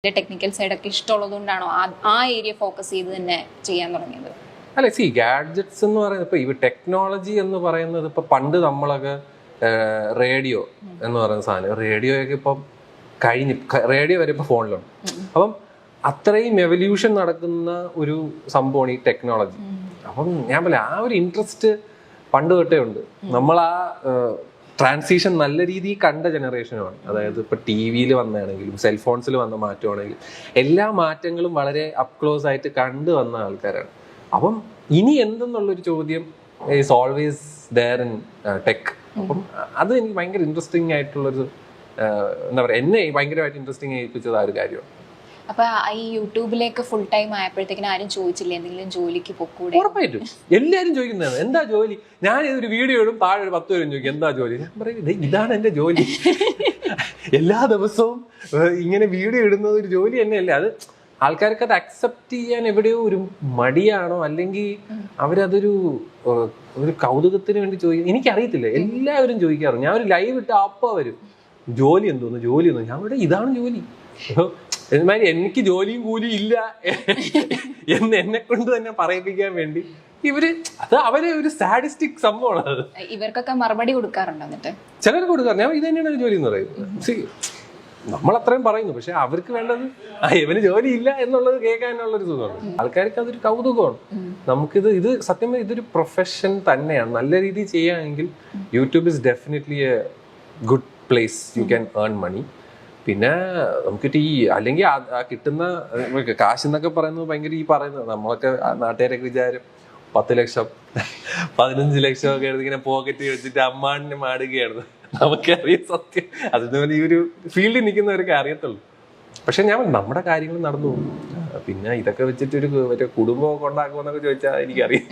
Technical സൈഡൊക്കെ ഇഷ്ടമുള്ളതുകൊണ്ടാണോ ആ area focus ചെയ്ത് തന്നെ ചെയ്യാൻ തുടങ്ങിയത്? അല്ല, ഗാഡ്ജറ്റ്സ് എന്ന് പറയുന്നത് ഇപ്പൊ ഈ ടെക്നോളജി എന്ന് പറയുന്നത് ഇപ്പൊ പണ്ട് നമ്മളൊക്കെ റേഡിയോ എന്ന് പറയുന്ന സാധനം, റേഡിയോയൊക്കെ ഇപ്പം റേഡിയോ വരെ ഇപ്പൊ ഫോണിലുണ്ട്. അപ്പം അത്രയും എവല്യൂഷൻ നടക്കുന്ന ഒരു സംഭവമാണ് ഈ ടെക്നോളജി. അപ്പം ഞാൻ പറയാം, ആ ഒരു ഇൻട്രസ്റ്റ് പണ്ട് തൊട്ടേ ഉണ്ട്. നമ്മൾ ആ ട്രാൻസിഷൻ നല്ല രീതിയിൽ കണ്ട ജനറേഷനുമാണ്. അതായത് ഇപ്പൊ ടി വിയിൽ വന്നതാണെങ്കിലും സെൽഫോൺസിൽ വന്ന മാറ്റമാണെങ്കിലും എല്ലാ മാറ്റങ്ങളും വളരെ അപ് ക്ലോസ് ആയിട്ട് കണ്ടു വന്ന ആൾക്കാരാണ്. അപ്പം ഇനി എന്തെന്നുള്ളൊരു ചോദ്യം is always there in tech. അപ്പം അത് എനിക്ക് ഭയങ്കര ഇൻട്രസ്റ്റിംഗ് ആയിട്ടുള്ളൊരു എന്താ പറയുക, എന്നെ ഭയങ്കരമായിട്ട് ഇൻട്രസ്റ്റിംഗ് ആയിപ്പിച്ചത് ആ ഒരു കാര്യമാണ്. അപ്പൊ ഈ യൂട്യൂബിലേക്ക് ഫുൾ ടൈം ആയപ്പോഴത്തേക്കിനും ആരും ചോദിച്ചില്ല എന്തെങ്കിലും ജോലിക്ക് പൊക്കൂടെ? ഉറപ്പായിട്ടും എല്ലാരും ചോദിക്കുന്നതാണ്, എന്താ ജോലി? ഞാൻ ഇതൊരു വീഡിയോ ഇടും, താഴെ ഒരു 10 പേരും ചോദിക്കും എന്താ ജോലി. ഞാൻ പറയും, ഇതാണ് എന്റെ ജോലി. എല്ലാ ദിവസവും ഇങ്ങനെ വീഡിയോ ഇടുന്നത് ഒരു ജോലി തന്നെയല്ലേ. അത് ആൾക്കാർക്ക് അത് അക്സെപ്റ്റ് ചെയ്യാൻ എവിടെയോ ഒരു മടിയാണോ, അല്ലെങ്കിൽ അവരതൊരു കൗതുകത്തിന് വേണ്ടി ചോദിക്കും, എനിക്കറിയത്തില്ല. എല്ലാവരും ചോദിക്കാറുണ്ട്. ഞാൻ ഒരു ലൈവ് ഇട്ട് അപ്പ വരും, ജോലി എന്തോന്നു ജോലി എന്തോ. ഞാൻ ഇവിടെ ഇതാണ് ജോലി. എന്നാലും എനിക്ക് ജോലിയും കൂലിയും ഇല്ല എന്ന് എന്നെ കൊണ്ട് തന്നെ പറയിപ്പിക്കാൻ വേണ്ടി അവര് ഒരു സാഡിസ്റ്റിക് സംഭവമാണ് അത്. ഇവർക്കൊക്കെ മറുപടി കൊടുക്കാറുണ്ടോ? എന്നിട്ട് ചിലർക്ക് കൊടുക്കാറ്, ഞാൻ ഇത് തന്നെയാണ് ഒരു ജോലി എന്ന് പറയുന്നത്. നമ്മൾ അത്രയും പറയുന്നു, പക്ഷെ അവർക്ക് വേണ്ടത് ഇവന് ജോലി ഇല്ല എന്നുള്ളത് കേൾക്കാനുള്ളൊരു സുഖമാണ്. ആൾക്കാർക്ക് അതൊരു കൗതുകമാണ്. ഇത് സത്യം പറഞ്ഞാൽ ഇതൊരു പ്രൊഫഷൻ തന്നെയാണ്. നല്ല രീതിയിൽ ചെയ്യുകയാണെങ്കിൽ YouTube is definitely a good place. You can earn money. പിന്നെ നമുക്കിട്ട് അല്ലെങ്കിൽ ആ കിട്ടുന്ന കാശ് എന്നൊക്കെ പറയുന്നത് ഭയങ്കര പറയുന്നത് നമ്മളൊക്കെ നാട്ടുകാരൊക്കെ വിചാരം 10 ലക്ഷം 15 ലക്ഷം ഒക്കെ എടുത്ത് ഇങ്ങനെ പോക്കറ്റ് വെച്ചിട്ട് അമ്മാണിനെ മാടുകയായിരുന്നു. നമുക്കറിയാം സത്യം. അതുപോലെ ഈ ഒരു ഫീൽഡിൽ നിൽക്കുന്നവരൊക്കെ അറിയത്തുള്ളൂ. പക്ഷെ ഞാൻ നമ്മുടെ കാര്യങ്ങൾ നടന്നു പോകും. പിന്നെ ഇതൊക്കെ വെച്ചിട്ട് ഒരു മറ്റേ കുടുംബമൊക്കെ ഉണ്ടാക്കുമെന്നൊക്കെ ചോദിച്ചാൽ എനിക്കറിയാം.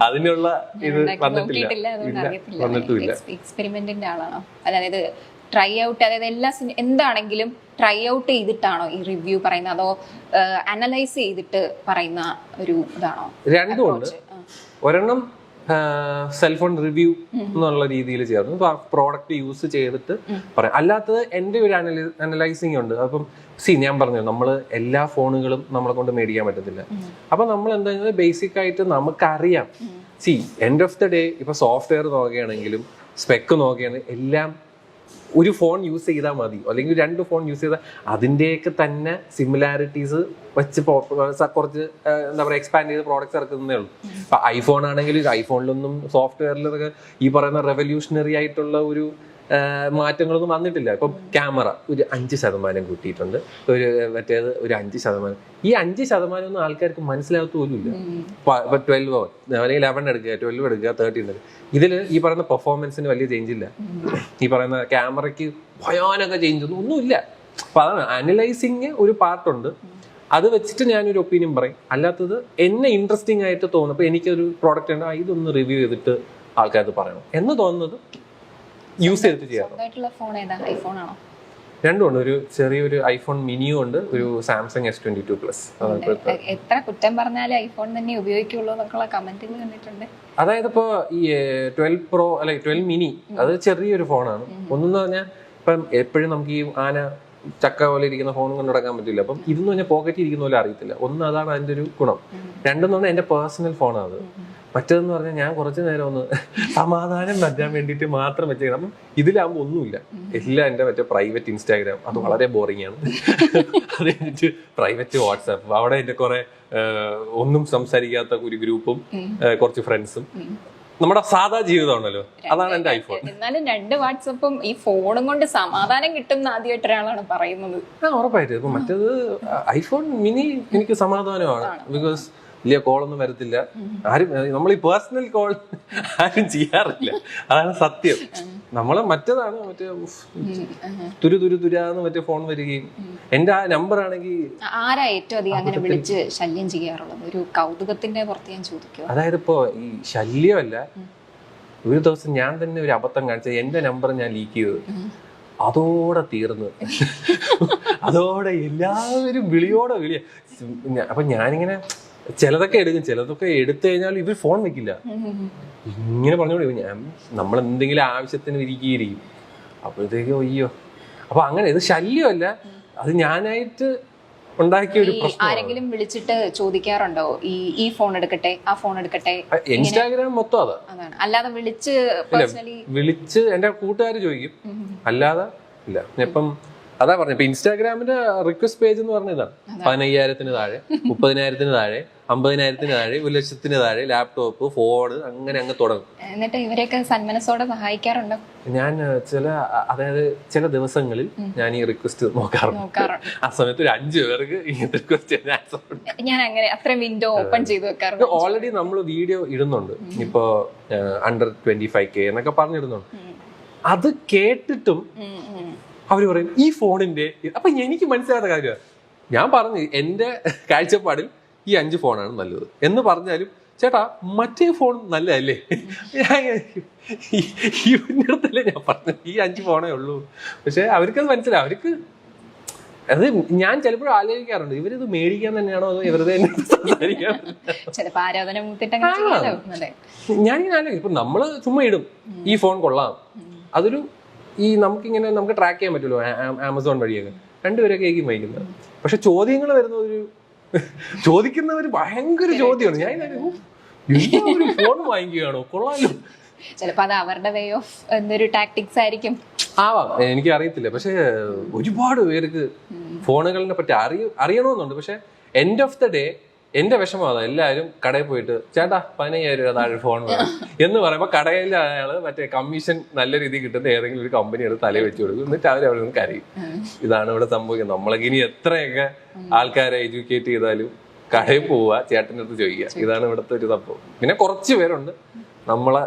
അതിനുള്ള ഇത് വന്നിട്ടില്ല. എക്സ്പെരിമെന്റിന്റെ ആളാണോ? അതായത് ട്രൈ ഔട്ട്, അതായത് എന്താണെങ്കിലും ട്രൈ ഔട്ട് ചെയ്തിട്ടാണോ ഈ റിവ്യൂ പറയുന്നത്, അതോ അനലൈസ് ചെയ്തിട്ട് പറയുന്ന ഒരു ഇതാണോ? രണ്ടും ഉണ്ട്. ഒരെണ്ണം സെൽഫോൺ റിവ്യൂ എന്നുള്ള രീതിയിൽ ചേർന്ന് പ്രോഡക്റ്റ് യൂസ് ചെയ്തിട്ട് പറയാം. അല്ലാത്തത് എൻ്റെ ഒരു അനലൈസിങ് ഉണ്ട്. അപ്പം ഞാൻ പറഞ്ഞു, നമ്മൾ എല്ലാ ഫോണുകളും നമ്മളെ കൊണ്ട് മേടിക്കാൻ പറ്റത്തില്ല. അപ്പൊ നമ്മൾ എന്താ ബേസിക് ആയിട്ട് നമുക്കറിയാം. എൻഡ് ഓഫ് ദ ഡേ ഇപ്പൊ സോഫ്റ്റ്വെയർ നോക്കുകയാണെങ്കിലും സ്പെക്ക് നോക്കുകയാണെങ്കിലും എല്ലാം ഒരു ഫോൺ യൂസ് ചെയ്താൽ മതി, അല്ലെങ്കിൽ 2 ഫോൺ യൂസ് ചെയ്താൽ അതിൻ്റെയൊക്കെ തന്നെ സിമിലാരിറ്റീസ് വെച്ച് കുറച്ച് എന്താ പറയുക എക്സ്പാൻഡ് ചെയ്ത് പ്രോഡക്റ്റ്സ് ഇറക്കുന്നതേ ഉള്ളൂ. ഇപ്പൊ ഐഫോൺ ആണെങ്കിൽ ഐഫോണിലൊന്നും സോഫ്റ്റ്വെയറിലൊക്കെ ഈ പറയുന്ന റെവല്യൂഷണറി ആയിട്ടുള്ള ഒരു മാറ്റങ്ങളൊന്നും വന്നിട്ടില്ല. ഇപ്പം ക്യാമറ ഒരു 5% കൂട്ടിയിട്ടുണ്ട്, മറ്റേത് ഒരു 5%. ഈ 5% ഒന്നും ആൾക്കാർക്ക് മനസ്സിലാകത്ത പോലും ഇല്ല. ഇപ്പൊ 12 അല്ലെങ്കിൽ 11 എടുക്കുക, 12 എടുക്കുക, 13 എടുക്കുക. ഇതിൽ ഈ പറയുന്ന പെർഫോമൻസിന് വലിയ ചേഞ്ച് ഇല്ല. ഈ പറയുന്ന ക്യാമറയ്ക്ക് ഭയാനക ചേഞ്ച് ഒന്നുമില്ല. അപ്പൊ അതാണ് അനലൈസിങ് ഒരു പാർട്ടുണ്ട്. അത് വെച്ചിട്ട് ഞാനൊരു ഒപ്പീനിയൻ പറയും. അല്ലാത്തത് എന്നെ ഇൻട്രസ്റ്റിംഗ് ആയിട്ട് തോന്നും. അപ്പൊ എനിക്കൊരു പ്രോഡക്റ്റ് ഉണ്ട്, ഇതൊന്ന് റിവ്യൂ ചെയ്തിട്ട് ആൾക്കാർക്ക് പറയണം എന്ന് തോന്നുന്നത് യൂസ് ചെയ്തിട്ട് ചെയ്യാം. രണ്ടും ഉണ്ട്. ഒരു ചെറിയൊരു ഐഫോൺ മിനിയും ഉണ്ട്, ഒരു സാംസങ് S22 Plus. എത്ര കുറ്റം പറഞ്ഞാലും ഐഫോൺ തന്നെ ഉപയോഗിക്കുള്ളൂ എന്നൊക്കെയുള്ള കമന്റുകൾ കണ്ടിട്ടുണ്ട്. അതായത് ഇപ്പൊ ഈ 12 Pro അല്ലെ 12 മിനി അത് ചെറിയൊരു ഫോണാണ്. ഒന്നെന്ന് പറഞ്ഞാൽ ഇപ്പം എപ്പോഴും നമുക്ക് ഈ ചക്ക പോലെ ഇരിക്കുന്ന ഫോണും കൊണ്ട് നടക്കാൻ പറ്റില്ല. അപ്പം ഇതെന്ന് പറഞ്ഞാൽ പോക്കറ്റിൽ ഇരിക്കുന്ന പോലെ അറിയത്തില്ല. അതാണ് അതിന്റെ ഒരു ഗുണം. രണ്ടെന്ന് പറഞ്ഞാൽ എന്റെ പേഴ്സണൽ ഫോണാണ് അത്. മറ്റേതെന്ന് പറഞ്ഞാൽ ഞാൻ കുറച്ചു നേരം ഒന്ന് സമാധാനം വെച്ചാൻ വേണ്ടിയിട്ട് മാത്രം വെച്ചേക്കണം. അപ്പം ഇതിലാകുമ്പോൾ ഒന്നുമില്ല, എല്ലാം എൻ്റെ മറ്റേ പ്രൈവറ്റ് ഇൻസ്റ്റാഗ്രാം, അത് വളരെ ബോറിംഗ് ആണ്. അത് കഴിഞ്ഞിട്ട് പ്രൈവറ്റ് വാട്സാപ്പ്, അവിടെ എൻ്റെ കുറെ ഒന്നും സംസാരിക്കാത്ത ഒരു ഗ്രൂപ്പും കുറച്ച് ഫ്രണ്ട്സും, നമ്മുടെ സാധാ ജീവിതമാണല്ലോ. അതാണ് എന്റെ ഐഫോൺ. എന്നാലും 2 വാട്സപ്പും ഈ ഫോണും കൊണ്ട് സമാധാനം കിട്ടുന്ന ആദ്യമായിട്ട് ഒരാളാണ് പറയുന്നത്. ഉറപ്പായിട്ട്. ഇപ്പൊ മറ്റേത് ഐഫോൺ മിനി എനിക്ക് സമാധാനമാണ്. ബിക്കോസ് വലിയ കോളൊന്നും വരത്തില്ല. ആരും നമ്മൾ ഈ പേഴ്സണൽ കോൾ ആരും ചെയ്യാറില്ല. അതാണ് സത്യം. നമ്മളെ മറ്റേതാണ് മറ്റേ തുരാന്ന് മറ്റേ ഫോൺ വരികയും എന്റെ ആ നമ്പർ ആണെങ്കിൽ. ആരാ ഏറ്റവും അധികം അങ്ങനെ വിളിച്ച് ശല്യം ചെയ്യാറുള്ളത്? ഒരു കൗതുകത്തിന്റെ പുറത്ത് ഞാൻ ചോദിക്കുക. അതായത് ഇപ്പോ ഈ ശല്യമല്ല, ഒരു ദിവസം ഞാൻ തന്നെ ഒരു അബദ്ധം കാണിച്ചത്, എന്റെ നമ്പർ ഞാൻ ലീക്ക് ചെയ്തത്, അതോടെ തീർന്നു. അതോടെ എല്ലാവരും വിളിയോടെ വിളിയ. അപ്പൊ ഞാനിങ്ങനെ ചിലതൊക്കെ എടുക്കും, ചിലതൊക്കെ എടുത്തു കഴിഞ്ഞാൽ ഇവർ ഫോൺ വെക്കില്ല. ഇങ്ങനെ പറഞ്ഞോളൂ, നമ്മൾ എന്തെങ്കിലും ആവശ്യത്തിന് ഇരിക്കും. അപ്പോഴത്തേക്കും അയ്യോ. അപ്പൊ അങ്ങനെ ഇത് ശല്യമല്ല, അത് ഞാനായിട്ട് ഉണ്ടാക്കിയ ഒരു പ്രശ്നം. ആരെങ്കിലും വിളിച്ചിട്ട് ചോദിക്കാറുണ്ടോ ഈ ഫോൺ എടുക്കട്ടെ ആ ഫോൺ എടുക്കട്ടെ? ഇൻസ്റ്റാഗ്രാം മൊത്തം അതാണ്, അല്ലാതെ വിളിച്ച് എന്റെ കൂട്ടുകാർ ചോദിക്കും, അല്ലാതെ ഇല്ല. ഇപ്പം അതാ പറഞ്ഞു, ഇപ്പൊ ഇൻസ്റ്റാഗ്രാമിന്റെ റിക്വസ്റ്റ് പേജ് എന്ന് പറഞ്ഞ ഇതാണ്. 15,000 താഴെ, 30,000 താഴെ, 50,000 താഴെ, 1,00,000 താഴെ, ലാപ്ടോപ്പ്, ഫോണ്, അങ്ങനെ അങ്ങ് തുടങ്ങും. എന്നിട്ട് ഇവരെയൊക്കെ സന്മനസ്സോടെ സഹായിക്കാറുണ്ടോ? ഞാൻ ചില ദിവസങ്ങളിൽ ഞാൻ ഈ റിക്വസ്റ്റ് നോക്കാറുണ്ട്. ആ സമയത്ത് ഒരു 5 പേർക്ക് ഇങ്ങനത്തെ റിക്വസ്റ്റ് ഞാൻ അങ്ങനെ അത്രയും വിൻഡോ ഓപ്പൺ ചെയ്ത് വെക്കാറുണ്ട്. ഓൾറെഡി നമ്മൾ വീഡിയോ ഇടുന്നുണ്ട്, ഇപ്പൊ under 25K എന്നൊക്കെ പറഞ്ഞിടുന്നുണ്ട്. അത് കേട്ടിട്ടും അവര് പറയും ഈ ഫോണിന്റെ, അപ്പൊ എനിക്ക് മനസ്സിലാത്ത കാര്യമാണ്. ഞാൻ പറഞ്ഞു എന്റെ കാഴ്ചപ്പാടിൽ ഈ 5 ഫോണാണ് നല്ലത് എന്ന് പറഞ്ഞാലും, ചേട്ടാ മറ്റേ ഫോൺ നല്ലതല്ലേ, ഇവന്റെ അടുത്തല്ലേ ഞാൻ പറഞ്ഞു ഈ 5 ഫോണേ ഉള്ളൂ. പക്ഷെ അവർക്കത് മനസ്സിലാവും. അവർക്ക് അത് ഞാൻ ചിലപ്പോഴും ആലോചിക്കാറുണ്ട്, ഇവരിത് മേടിക്കാൻ തന്നെയാണോ അതോ വെറുതെ സംസാരിക്കാൻ. ഞാനിങ്ങനെ ആലോചിക്കും, ഇപ്പൊ നമ്മള് ചുമ്മാ ഇടും ഈ ഫോൺ കൊള്ളാം, അതൊരു നമുക്കിങ്ങനെ നമുക്ക് ട്രാക്ക് ചെയ്യാൻ പറ്റുമല്ലോ ആമസോൺ വഴിയൊക്കെ, 2 പേരൊക്കെ ആയിരിക്കും വൈകുന്നത്. പക്ഷെ ചോദ്യങ്ങൾ വരുന്ന ചോദിക്കുന്നവര് ഭയങ്കര ചോദ്യമാണ്. ഞാൻ ഒരു ഫോൺ വാങ്ങിക്കുകയാണോ, കൊള്ളാലോ. ചിലപ്പോ അത് അവരുടെ വേ ഓഫ് എന്തൊരു ടാക്ടിക്സ് ആയിരിക്കും, ആവാം, എനിക്ക് അറിയത്തില്ല. പക്ഷെ ഒരുപാട് പേർക്ക് ഫോണുകളെ പറ്റി അറിയണമെന്നുണ്ട്. പക്ഷെ എൻഡ് ഓഫ് ദ ഡേ എന്റെ വിഷമം അതാ, എല്ലാവരും കടയിൽ പോയിട്ട് ചേട്ടാ 15,000 രൂപ താഴെ ഫോൺ വേണം എന്ന് പറയുമ്പോൾ കടയിൽ അയാള് മറ്റേ കമ്മീഷൻ നല്ല രീതിയിൽ കിട്ടുന്ന ഏതെങ്കിലും ഒരു കമ്പനി എടുത്ത് തലയിൽ വെച്ച് കൊടുക്കും. എന്നിട്ട് അവരവിടെ നിന്ന് കരയും. ഇതാണ് ഇവിടെ സംഭവിക്കുന്നത്. നമ്മളൊക്കെ ഇനി എത്രയൊക്കെ ആൾക്കാരെ എഡ്യൂക്കേറ്റ് ചെയ്താലും കടയിൽ പോവുക, ചേട്ടൻ്റെ അടുത്ത് ചോദിക്കുക. ഇതാണ് ഇവിടുത്തെ ഒരു സംഭവം. പിന്നെ കുറച്ച് പേരുണ്ട് നമ്മളെ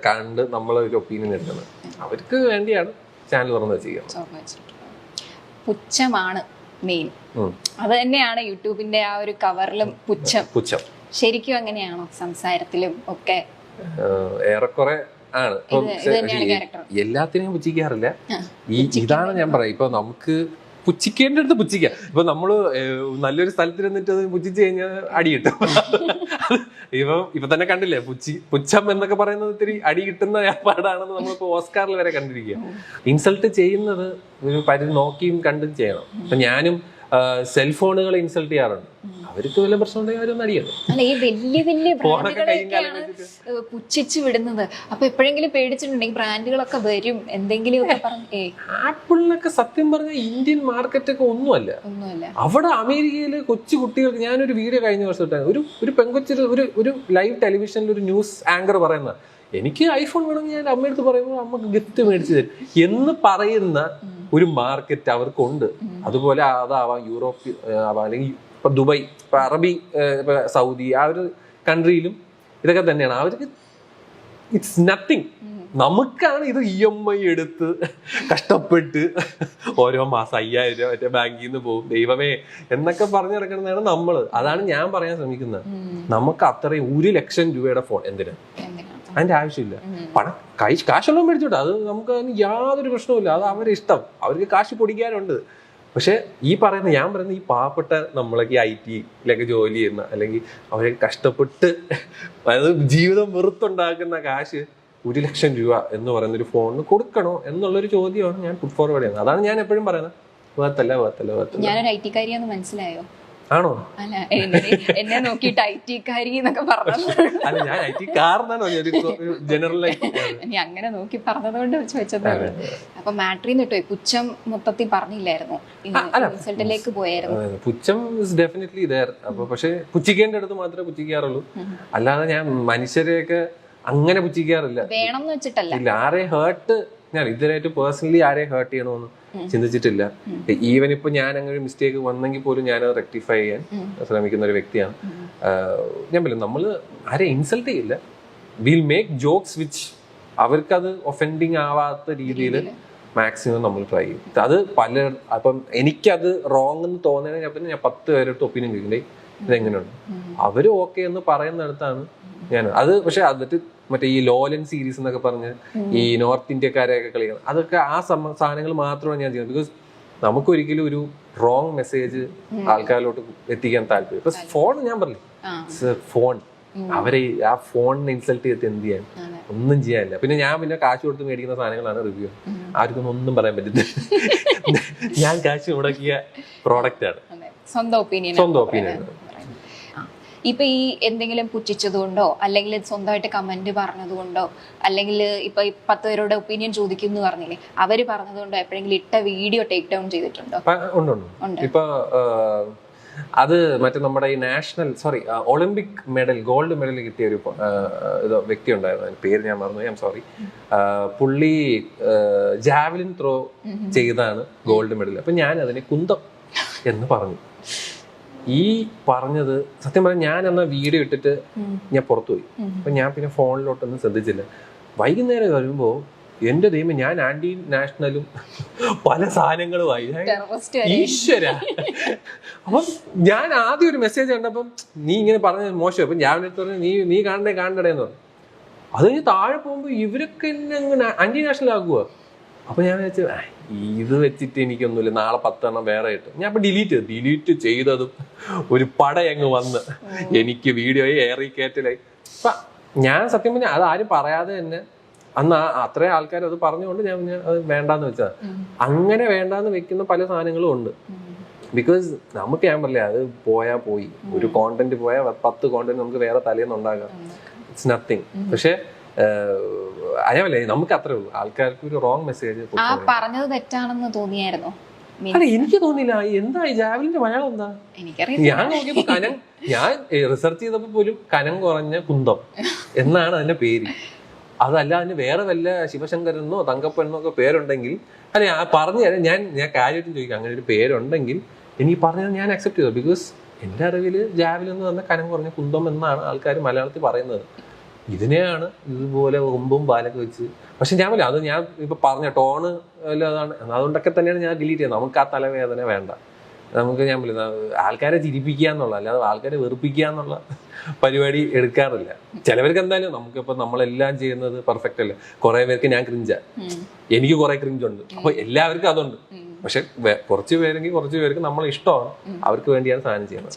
കണ്ട് നമ്മളെ ഒരു ഒപ്പീനിയൻ എടുക്കുന്നത്. അവർക്ക് വേണ്ടിയാണ് ചാനൽ തുറന്ന് വെച്ചിരിക്കുന്നത്. പുച്ഛമാണ് മെയിൻ. അത് തന്നെയാണ് യൂട്യൂബിന്റെ ആ ഒരു കവറിലും പുച്ഛം. ശരിക്കും അങ്ങനെയാണോ സംസാരത്തിലും ഒക്കെ? ഏറെക്കുറെ ആണ്. എല്ലാത്തിനെയും പുച്ഛിക്കാറില്ല. ഇതാണ് ഞാൻ പറയാം, ഇപ്പൊ നമുക്ക് പുച്ഛിക്കേണ്ട അടുത്ത് പുച്ഛിക്കാം. ഇപ്പൊ നമ്മള് നല്ലൊരു സ്ഥലത്ത് ഇരുന്നിട്ട് അത് പുച്ഛിച്ചു കഴിഞ്ഞാൽ അടി കിട്ടും. ഇപ്പൊ തന്നെ കണ്ടില്ലേ, പുച്ഛം എന്നൊക്കെ പറയുന്നത് ഇത്തിരി അടി കിട്ടുന്ന ഏർപ്പാടാണെന്ന് നമ്മളിപ്പോ ഓസ്കാറിൽ വരെ കണ്ടിരിക്കുക. ഇൻസൾട്ട് ചെയ്യുന്നത് ഒരു പരിധി നോക്കിയും കണ്ടും ചെയ്യണം. അപ്പൊ ഞാനും സെൽഫോണുകളെ ഇൻസൾട്ട് ചെയ്യാറുണ്ട്. അവർക്ക് വല്ല പ്രശ്നം ഉണ്ടെങ്കിൽ അവരൊന്നും അടിയാണ്. അല്ല, ഈ വലിയ വലിയ ബ്രാൻഡുകളൊക്കെയാണ് പുച്ഛിച്ചു വിടുന്നത്. അപ്പൊ എപ്പോഴെങ്കിലും പേടിച്ചിട്ടുണ്ടെങ്കിൽ ബ്രാൻഡുകളൊക്കെ വരും എന്തെങ്കിലും ഒക്കെ പറഞ്ഞു. ആപ്പിളിനൊക്കെ സത്യം പറഞ്ഞ ഇന്ത്യൻ മാർക്കറ്റൊക്കെ ഒന്നുമല്ല. അവിടെ അമേരിക്കയില് കൊച്ചു കുട്ടികൾക്ക്, ഞാനൊരു വീഡിയോ കഴിഞ്ഞ വർഷം ഇട്ടായിരുന്നു, ഒരു പെങ്കൊച്ചൊരു ഒരു ലൈവ് ടെലിവിഷനിൽ ഒരു ന്യൂസ് ആങ്കർ പറയുന്ന, എനിക്ക് ഐഫോൺ വേണമെങ്കിൽ ഞാൻ അമ്മയടുത്ത് പറയുമ്പോൾ അമ്മക്ക് ഗിഫ്റ്റ് മേടിച്ചു തരും എന്ന് പറയുന്ന ഒരു മാർക്കറ്റ് അവർക്കുണ്ട്. അതുപോലെ അതാവാം യൂറോപ്പ് ആവാം, അല്ലെങ്കിൽ ഇപ്പൊ ദുബായ്, ഇപ്പൊ അറബി, സൗദി, ആ ഒരു കൺട്രിയിലും ഇതൊക്കെ തന്നെയാണ്. അവർക്ക് ഇറ്റ്സ് നത്തിങ്. നമുക്കാണ് ഇത് EMI എടുത്ത് കഷ്ടപ്പെട്ട് ഓരോ മാസം 5,000 രൂപ മറ്റേ ബാങ്കിൽ നിന്ന് പോകും, ദൈവമേ എന്നൊക്കെ പറഞ്ഞു നടക്കുന്നതാണ് നമ്മള്. അതാണ് ഞാൻ പറയാൻ ശ്രമിക്കുന്നത്. നമുക്ക് അത്രയും 1,00,000 രൂപയുടെ ഫോൺ എന്തിനാ? അതിന്റെ ആവശ്യമില്ല. പണം കാശുള്ള മേടിച്ചോട്ടെ, അത് നമുക്ക് അതിന് യാതൊരു പ്രശ്നവുമില്ല. അത് അവരുടെ ഇഷ്ടം, അവർക്ക് കാശ് പൊടിക്കാനുണ്ട്. പക്ഷെ ഞാൻ പറയുന്ന ഈ പാവപ്പെട്ട നമ്മളൊക്കെ IT-യിലൊക്കെ ജോലി ചെയ്യുന്ന, അല്ലെങ്കിൽ അവരെ കഷ്ടപ്പെട്ട് അതായത് ജീവിതം വെറുത്തുണ്ടാക്കുന്ന കാശ് 1,00,000 രൂപ എന്ന് പറയുന്ന ഒരു ഫോണിന് കൊടുക്കണോ എന്നുള്ളൊരു ചോദ്യമാണ് ഞാൻ പുട്ട് ഫോർവേഡ് ചെയ്യുന്നത്. അതാണ് ഞാൻ എപ്പോഴും പറയുന്നത്, വേർത്തല്ല. ഞാനൊരു IT-കാരിയാന്ന് മനസ്സിലായോ? ആണോ? അല്ല, എന്നെ നോക്കിയിട്ട് IT-കാരി എന്നൊക്കെ പറഞ്ഞു. അല്ല, ഞാൻ IT-കാരനാണോ ജനറലായിട്ട് അങ്ങനെ നോക്കി പറഞ്ഞതുകൊണ്ട് ചോദിച്ചത്. അപ്പൊ മാട്രിന്ന് കിട്ടുമോ? പുച്ഛം മൊത്തത്തിൽ പറഞ്ഞില്ലായിരുന്നു, റിസൾട്ടിലേക്ക് പോയായിരുന്നു. പുച്ഛം ഇസ് ഡെഫിനറ്റ്ലി ദേർ. അപ്പൊ പക്ഷെ പുച്ഛിക്കേണ്ട അടുത്ത് മാത്രമേ പുച്ഛിക്കാറുള്ളൂ. അല്ലാതെ ഞാൻ മനുഷ്യരെയൊക്കെ അങ്ങനെ പുച്ഛിക്കാറില്ല. വേണം എന്ന് വെച്ചിട്ടല്ല. ഇല്ല, ആരെ ഹേർട്ട് ഞാൻ ഇതുവരെയായിട്ട് പേഴ്സണലി ആരെ ഹേർട്ട് ചെയ്യണമെന്ന് ചിന്തിച്ചിട്ടില്ല. ഈവൻ ഇപ്പൊ ഞാൻ അങ്ങനെ ഒരു മിസ്റ്റേക്ക് വന്നെങ്കിൽ പോലും ഞാൻ അത് റെക്ടിഫൈ ചെയ്യാൻ ശ്രമിക്കുന്ന ഒരു വ്യക്തിയാണ്. ഞാൻ പറയും, നമ്മള് ആരെ ഇൻസൾട്ട് ചെയ്യില്ല. വിൽ മേക്ക് ജോക്സ് വിച്ച് അവർക്കത് ഒഫൻഡിങ് ആവാത്ത രീതിയിൽ മാക്സിമം നമ്മൾ ട്രൈ ചെയ്യും. അത് അപ്പം എനിക്കത് റോങ് എന്ന് തോന്നുന്നതിന് ഞാൻ 10 പേരെടുത്ത് ഒപ്പീനിയൻ ചോദിക്കണ്ടേ ഇതെങ്ങനെയുണ്ട്, അവര് ഓക്കെ എന്ന് പറയുന്നിടത്താണ് ഞാൻ അത്. പക്ഷെ അതിട്ട് മറ്റേ ഈ ലോലൻ സീരീസ് എന്നൊക്കെ പറഞ്ഞ് ഈ നോർത്ത് ഇന്ത്യക്കാരെയൊക്കെ കളിക്കണം, അതൊക്കെ ആ സാധനങ്ങൾ മാത്രമാണ് ഞാൻ ചെയ്യുന്നത്. ബിക്കോസ് നമുക്കൊരിക്കലും ഒരു റോങ് മെസ്സേജ് ആൾക്കാരിലോട്ട് എത്തിക്കാൻ താല്പര്യം. ഇപ്പൊ ഫോൺ ഞാൻ പറഞ്ഞില്ലേ, ഫോൺ അവരെ ആ ഫോണിനെ ഇൻസൾട്ട് ചെയ്തിട്ട് എന്ത് ചെയ്യാൻ? ഒന്നും ചെയ്യാനില്ല. പിന്നെ ഞാൻ കാശ് കൊടുത്ത് മേടിക്കുന്ന സാധനങ്ങളാണ് റിവ്യൂ. ആർക്കൊന്നും ഒന്നും പറയാൻ പറ്റില്ല. ഞാൻ കാശ് മുടക്കിയ പ്രോഡക്റ്റ് ആണ്. സ്വന്തം ഒപ്പീനിയൻ. ഇപ്പൊ ഈ എന്തെങ്കിലും പുച്ഛിച്ചതുകൊണ്ടോ അല്ലെങ്കിൽ സ്വന്തമായിട്ട് കമന്റ് പറഞ്ഞതുകൊണ്ടോ അല്ലെങ്കിൽ ഇപ്പൊ 10 പേരുടെ ഒപ്പീനിയൻ ചോദിക്കുന്നു പറഞ്ഞില്ലേ, അവര് പറഞ്ഞതുകൊണ്ടോ എപ്പോഴെങ്കിലും ഇട്ട വീഡിയോ ടേക്ക് ഡൗൺ ചെയ്തിട്ടുണ്ടോ? ഉണ്ട്. ഇപ്പൊ അത് മറ്റേ നമ്മുടെ ഈ ഒളിമ്പിക് മെഡൽ, ഗോൾഡ് മെഡൽ കിട്ടിയ ഒരു വ്യക്തി ഉണ്ടായിരുന്നു. അതിന്റെ പേര് ഞാൻ മറന്നു, ഞാൻ സോറി. പുള്ളി ജാവലിൻ ത്രോ ചെയ്താണ് ഗോൾഡ് മെഡൽ. അപ്പൊ ഞാൻ അതിനെ കുന്തം എന്ന് പറഞ്ഞു. ഈ പറഞ്ഞത് സത്യം പറഞ്ഞാൽ ഞാൻ എന്നാ വീഡിയോ ഇട്ടിട്ട് ഞാൻ പുറത്തുപോയി. അപ്പൊ ഞാൻ പിന്നെ ഫോണിലോട്ടൊന്നും ശ്രദ്ധിച്ചില്ല. വൈകുന്നേരം വരുമ്പോ എന്റെ ദൈവം, ഞാൻ ആന്റി നാഷണലും പല സാധനങ്ങളുമായി. ഈശ്വര. അപ്പം ഞാൻ ആദ്യം ഒരു മെസ്സേജ് കണ്ടപ്പം നീ ഇങ്ങനെ പറഞ്ഞത് മോശം. അപ്പൊ ഞാൻ പറഞ്ഞു നീ കാണണ്ടേന്ന് പറഞ്ഞു. അത് കഴിഞ്ഞ് താഴെ പോകുമ്പോ ഇവരൊക്കെ എന്നെ ആന്റി നാഷണൽ ആകുക. അപ്പൊ ഞാൻ വെച്ചു ഇത് വെച്ചിട്ട് എനിക്കൊന്നുമില്ല, നാളെ 10 എണ്ണം വേറെ ഇട്ട് ഞാൻ അപ്പൊ ഡിലീറ്റ് ചെയ്തതും ഒരു പടയങ്ങ് വന്ന് എനിക്ക് വീഡിയോയെ ഏറി കയറ്റലായി. അപ്പൊ ഞാൻ സത്യം പറഞ്ഞാൽ അത് ആരും പറയാതെ തന്നെ അന്ന് അത്രയും ആൾക്കാർ അത് പറഞ്ഞുകൊണ്ട് ഞാൻ അത് വേണ്ടാന്ന് വെച്ചാൽ. അങ്ങനെ വേണ്ടാന്ന് വെക്കുന്ന പല സാധനങ്ങളും ഉണ്ട്. ബിക്കോസ് നമുക്ക് ഞാൻ പറയില്ല, അത് പോയി ഒരു കോണ്ടന്റ് പോയാൽ 10 കോണ്ടന്റ് നമുക്ക് വേറെ തലേന്ന് ഉണ്ടാകാം. It's nothing. പക്ഷെ അതേപോലെ നമുക്ക് അത്രേ ഉള്ളൂ, ആൾക്കാർക്ക് ഒരു റോങ് മെസ്സേജ് പറഞ്ഞത് തെറ്റാണെന്ന് തോന്നിയായിരുന്നോ? അല്ല, എനിക്ക് തോന്നിയില്ല. എന്താ ഈ ജാവലിന്റെ മലയാളം എന്താ? ഞാൻ നോക്കിയപ്പോ ഞാൻ റിസർച്ച് ചെയ്തപ്പോ പോലും കനം കുറഞ്ഞ കുന്തം എന്നാണ് അതിന്റെ പേര്. അതല്ല അതിന് വേറെ വല്ല ശിവശങ്കരനോ തങ്കപ്പനോ ഒക്കെ പേരുണ്ടെങ്കിൽ അല്ലെ പറഞ്ഞു തരാം. ഞാൻ കാര്യമായിട്ടും ചോദിക്കാം, അങ്ങനെ ഒരു പേരുണ്ടെങ്കിൽ എനിക്ക് പറഞ്ഞത് ഞാൻ അക്സെപ്റ്റ് ചെയ്തു. ബിക്കോസ് എന്റെ അറിവില് ജാവലിൻ എന്ന് പറഞ്ഞ കനം കുറഞ്ഞ കുന്തം എന്നാണ് ആൾക്കാർ മലയാളത്തിൽ പറയുന്നത്. ഇതിനെയാണ് ഇതുപോലെ കൊമ്പും പാലൊക്കെ വെച്ച്. പക്ഷെ ഞാൻ അത് ഞാൻ ഇപ്പൊ പറഞ്ഞ ടോണ് അതാണ്, അതുകൊണ്ടൊക്കെ തന്നെയാണ് ഞാൻ ഡിലീറ്റ് ചെയ്യുന്നത്. നമുക്ക് ആ തലവേദന വേണ്ട. നമുക്ക് ഞാൻ ആൾക്കാരെ ചിരിപ്പിക്കുക എന്നുള്ള, അല്ലാതെ ആൾക്കാരെ വെറുപ്പിക്കുക എന്നുള്ള പരിപാടി എടുക്കാറില്ല. ചിലവർക്ക് എന്തായാലും നമുക്കിപ്പോ നമ്മളെല്ലാം ചെയ്യുന്നത് പെർഫെക്റ്റ് അല്ല. കുറെ പേർക്ക് ഞാൻ ക്രിഞ്ചാ, എനിക്ക് കുറെ ക്രിഞ്ചുണ്ട്. അപ്പൊ എല്ലാവർക്കും അതുണ്ട്. പക്ഷെ കുറച്ച് പേർക്ക് നമ്മളെ ഇഷ്ടമാണ്, അവർക്ക് വേണ്ടിയാണ് സാധനം ചെയ്യുന്നത്.